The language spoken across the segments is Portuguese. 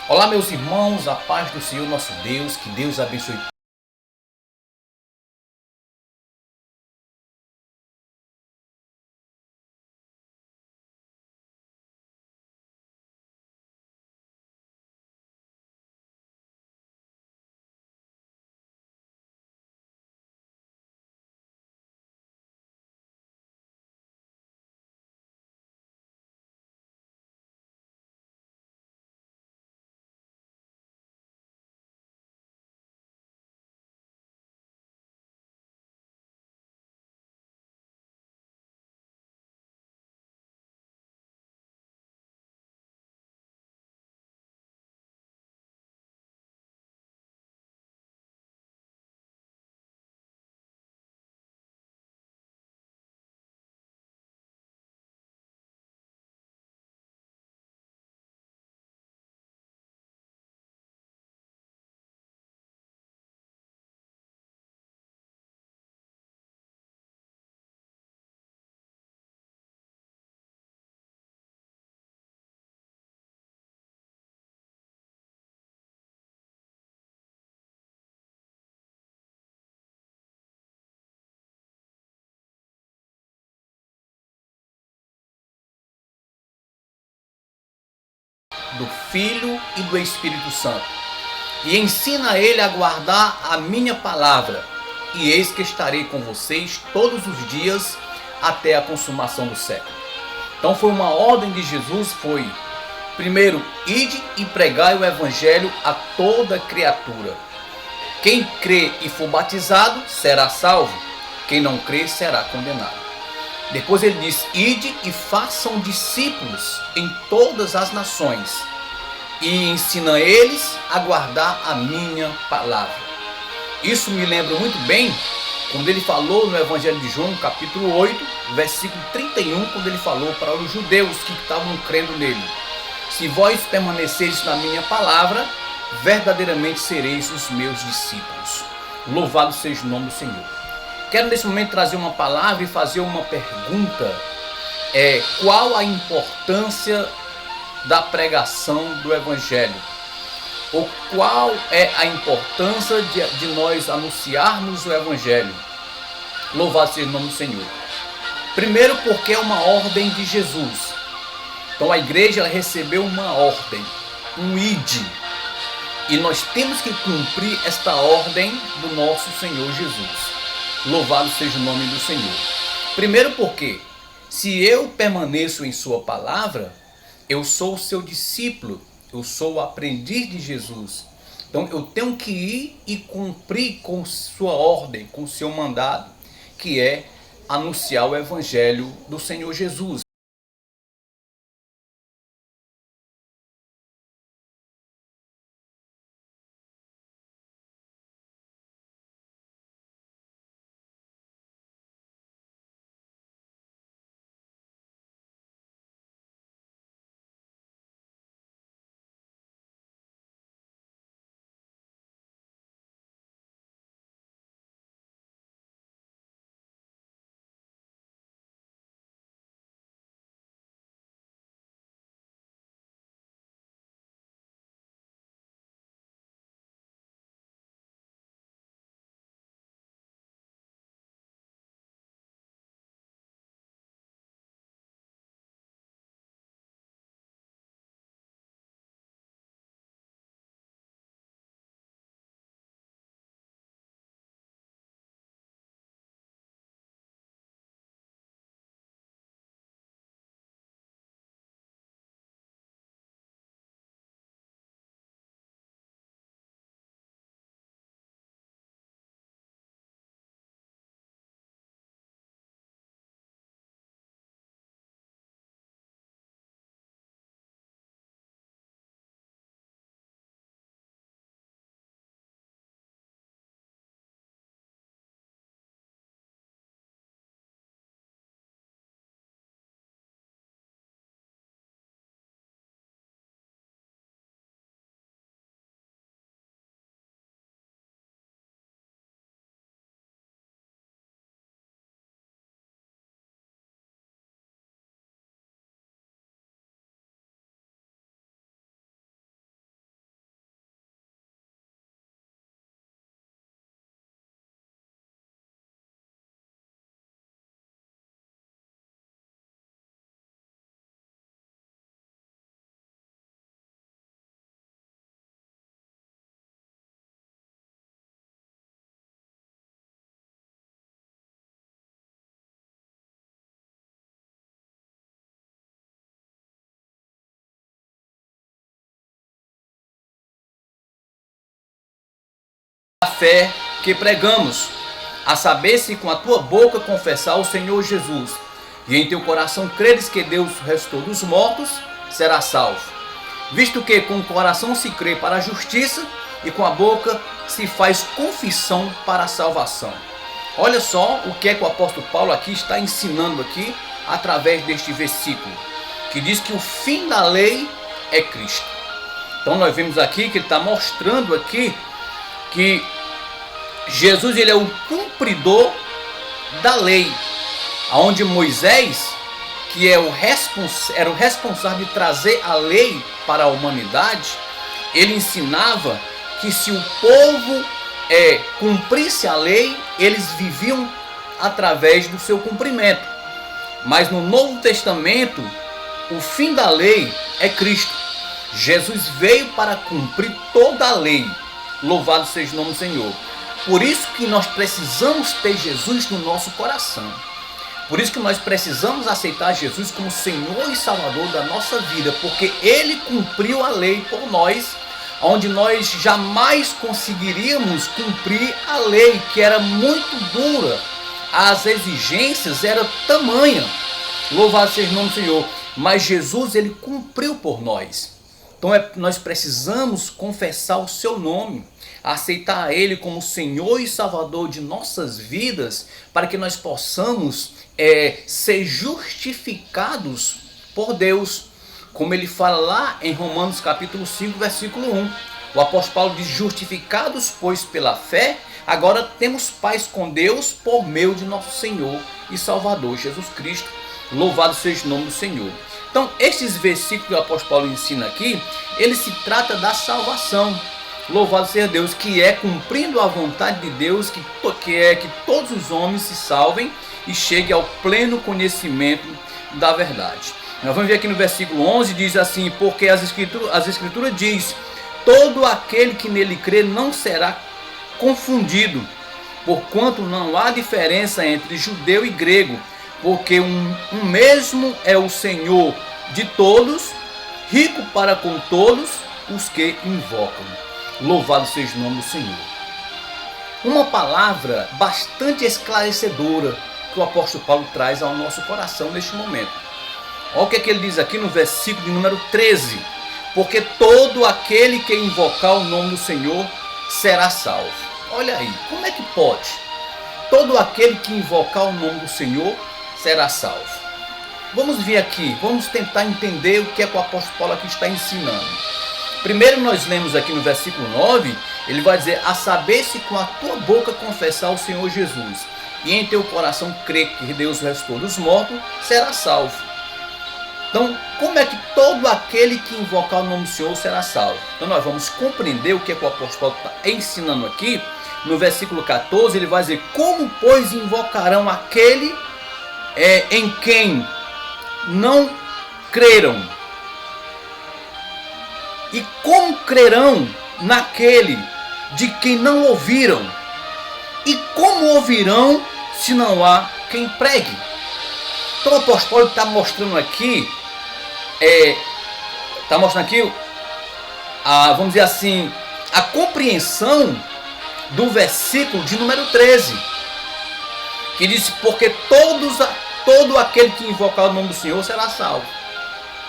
Olá, meus irmãos, a paz do Senhor nosso Deus, que Deus abençoe. Do Filho e do Espírito Santo. E ensina ele a guardar a minha palavra. E eis que estarei com vocês todos os dias até a consumação do século. Então foi uma ordem de Jesus, foi: primeiro, ide e pregai o evangelho a toda criatura. Quem crê e for batizado será salvo. Quem não crê será condenado. Depois ele diz: ide e façam discípulos em todas as nações e ensina eles a guardar a minha palavra. Isso me lembra muito bem quando ele falou no Evangelho de João, capítulo 8, versículo 31, quando ele falou para os judeus que estavam crendo nele: se vós permaneceis na minha palavra, verdadeiramente sereis os meus discípulos. Louvado seja o nome do Senhor. Quero nesse momento trazer uma palavra e fazer uma pergunta. Qual a importância da pregação do Evangelho? Ou qual é a importância de nós anunciarmos o Evangelho? Louvado seja o nome do Senhor. Primeiro, porque é uma ordem de Jesus. Então a igreja ela recebeu uma ordem, um ide. E nós temos que cumprir esta ordem do nosso Senhor Jesus. Louvado seja o nome do Senhor. Primeiro porque, se eu permaneço em sua palavra, eu sou o seu discípulo, eu sou o aprendiz de Jesus. Então eu tenho que ir e cumprir com sua ordem, com seu mandado, que é anunciar o evangelho do Senhor Jesus. a fé que pregamos, a saber, se com a tua boca confessar o Senhor Jesus e em teu coração creres que Deus ressuscitou dos mortos, serás salvo. Visto que com o coração se crê para a justiça e com a boca se faz confissão para a salvação. Olha só o que é que o apóstolo Paulo aqui está ensinando aqui através deste versículo, que diz que o fim da lei é Cristo. Então nós vemos aqui que ele está mostrando aqui que Jesus, ele é o cumpridor da lei, onde Moisés, que era o responsável de trazer a lei para a humanidade, ele ensinava que se o povo cumprisse a lei, eles viviam através do seu cumprimento. Mas no Novo Testamento, o fim da lei é Cristo. Jesus veio para cumprir toda a lei. Louvado seja o nome do Senhor. Por isso que nós precisamos ter Jesus no nosso coração. Por isso que nós precisamos aceitar Jesus como Senhor e Salvador da nossa vida, porque Ele cumpriu a lei por nós, onde nós jamais conseguiríamos cumprir a lei, que era muito dura. As exigências eram tamanha. Louvado seja o nome do Senhor. Mas Jesus, ele cumpriu por nós. Então nós precisamos confessar o seu nome, aceitar Ele como Senhor e Salvador de nossas vidas, para que nós possamos ser justificados por Deus. Como ele fala lá em Romanos capítulo 5, versículo 1. O apóstolo Paulo diz: justificados, pois, pela fé, agora temos paz com Deus por meio de nosso Senhor e Salvador Jesus Cristo. Louvado seja o nome do Senhor. Então, estes versículos que o apóstolo Paulo ensina aqui, ele se trata da salvação. Louvado seja Deus, que é cumprindo a vontade de Deus, que é que todos os homens se salvem e cheguem ao pleno conhecimento da verdade. Nós vamos ver aqui no versículo 11, diz assim: porque as escrituras diz: todo aquele que nele crê não será confundido, porquanto não há diferença entre judeu e grego, porque um mesmo é o Senhor de todos, rico para com todos os que invocam. Louvado seja o nome do Senhor. Uma palavra bastante esclarecedora que o apóstolo Paulo traz ao nosso coração neste momento. Olha o que ele diz aqui no versículo de número 13. Porque todo aquele que invocar o nome do Senhor será salvo. Olha aí, como é que pode? Todo aquele que invocar o nome do Senhor será salvo. Vamos ver aqui, vamos tentar entender o que é que o apóstolo Paulo aqui está ensinando. Primeiro nós lemos aqui no versículo 9, ele vai dizer: a saber, se com a tua boca confessar o Senhor Jesus e em teu coração crer que Deus ressuscitou dos mortos, será salvo. Então, como é que todo aquele que invocar o nome do Senhor será salvo? Então nós vamos compreender o que é que o apóstolo Paulo está ensinando aqui. No versículo 14 ele vai dizer: como pois invocarão aquele em quem não creram? E como crerão naquele de quem não ouviram? E como ouvirão se não há quem pregue? Então o apóstolo Paulo está mostrando aqui, vamos dizer assim, a compreensão do versículo de número 13, que diz: porque todo aquele que invocar o nome do Senhor será salvo.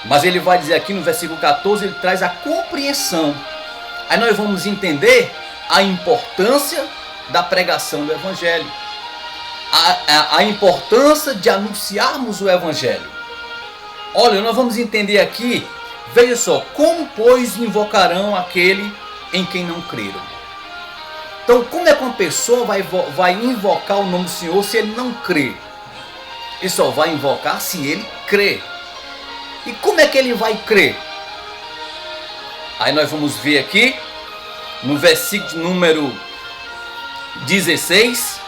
Mas ele vai dizer aqui no versículo 14, ele traz a compreensão. Aí nós vamos entender a importância da pregação do Evangelho, a importância de anunciarmos o Evangelho. Olha, nós vamos entender aqui, veja só: como pois invocarão aquele em quem não creram? Então, como é que uma pessoa vai invocar o nome do Senhor se ele não crê? Ele só vai invocar se ele crê. E como é que ele vai crer? Aí nós vamos ver aqui no versículo número 16,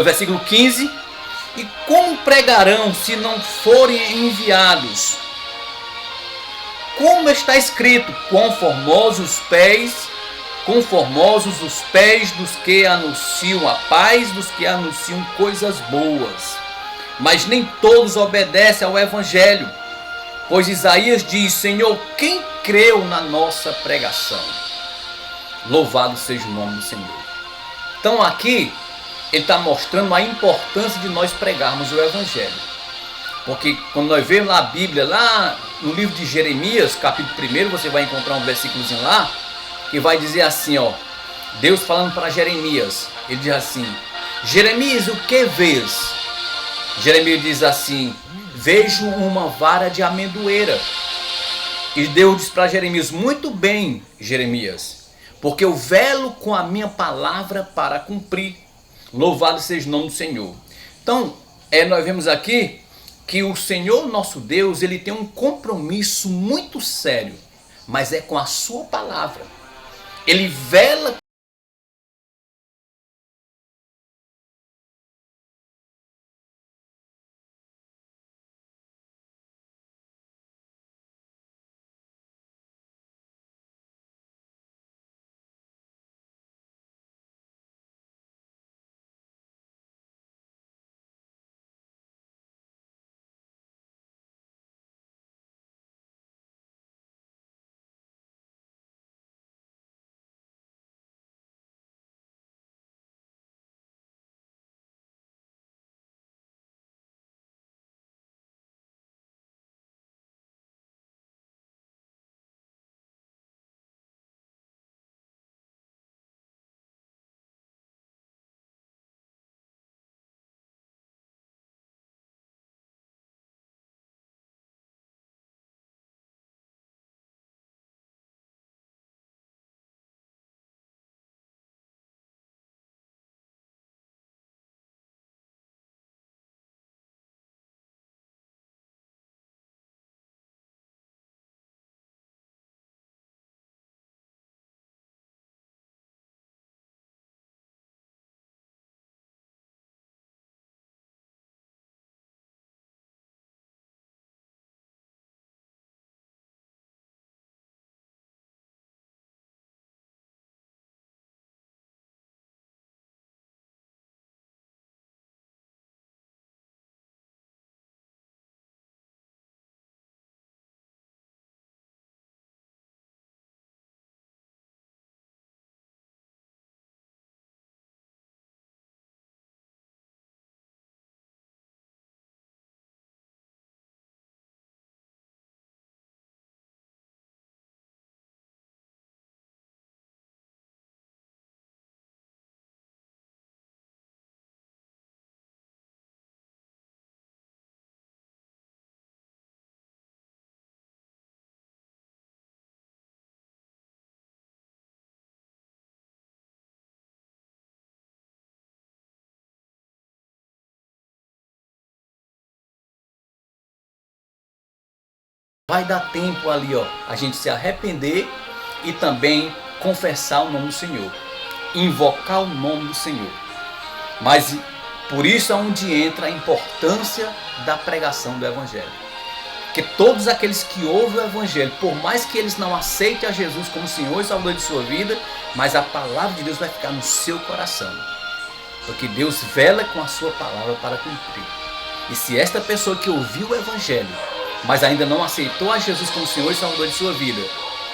versículo 15: e como pregarão se não forem enviados? Como está escrito: quão formosos os pés dos que anunciam a paz, dos que anunciam coisas boas. Mas nem todos obedecem ao Evangelho. Pois Isaías diz: Senhor, quem creu na nossa pregação? Louvado seja o nome do Senhor. Então aqui ele está mostrando a importância de nós pregarmos o Evangelho. Porque quando nós vemos lá a Bíblia, lá no livro de Jeremias, capítulo 1, você vai encontrar um versículozinho lá, que vai dizer assim, ó, Deus falando para Jeremias, ele diz assim, Jeremias, o que vês? Jeremias diz assim, vejo uma vara de amendoeira. E Deus diz para Jeremias, muito bem, Jeremias, porque eu velo com a minha palavra para cumprir. Louvado seja o nome do Senhor. Então, nós vemos aqui que o Senhor nosso Deus, ele tem um compromisso muito sério, mas é com a sua palavra. Ele vela vai dar tempo ali, ó, a gente se arrepender e também confessar o nome do Senhor, invocar o nome do Senhor. Mas por isso é onde entra a importância da pregação do Evangelho. Porque todos aqueles que ouvem o Evangelho, por mais que eles não aceitem a Jesus como Senhor e Salvador de sua vida, mas a palavra de Deus vai ficar no seu coração. Porque Deus vela com a sua palavra para cumprir. E se esta pessoa que ouviu o Evangelho, mas ainda não aceitou a Jesus como Senhor e Salvador de sua vida,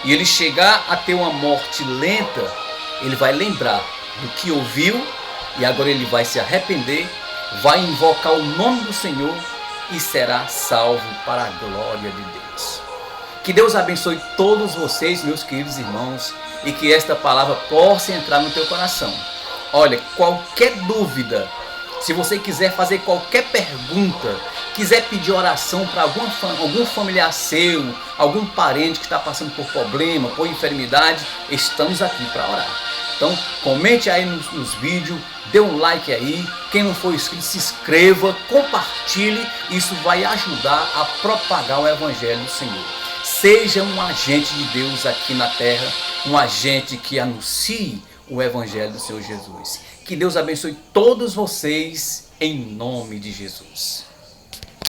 e ele chegar a ter uma morte lenta, ele vai lembrar do que ouviu, e agora ele vai se arrepender, vai invocar o nome do Senhor e será salvo para a glória de Deus. Que Deus abençoe todos vocês, meus queridos irmãos, e que esta palavra possa entrar no teu coração. Olha, qualquer dúvida, se você quiser fazer qualquer pergunta, quiser pedir oração para algum familiar seu, algum parente que está passando por problema, por enfermidade, estamos aqui para orar. Então, comente aí nos vídeos, dê um like aí, quem não for inscrito, se inscreva, compartilhe, isso vai ajudar a propagar o Evangelho do Senhor. Seja um agente de Deus aqui na terra, um agente que anuncie o Evangelho do Senhor Jesus. Que Deus abençoe todos vocês em nome de Jesus.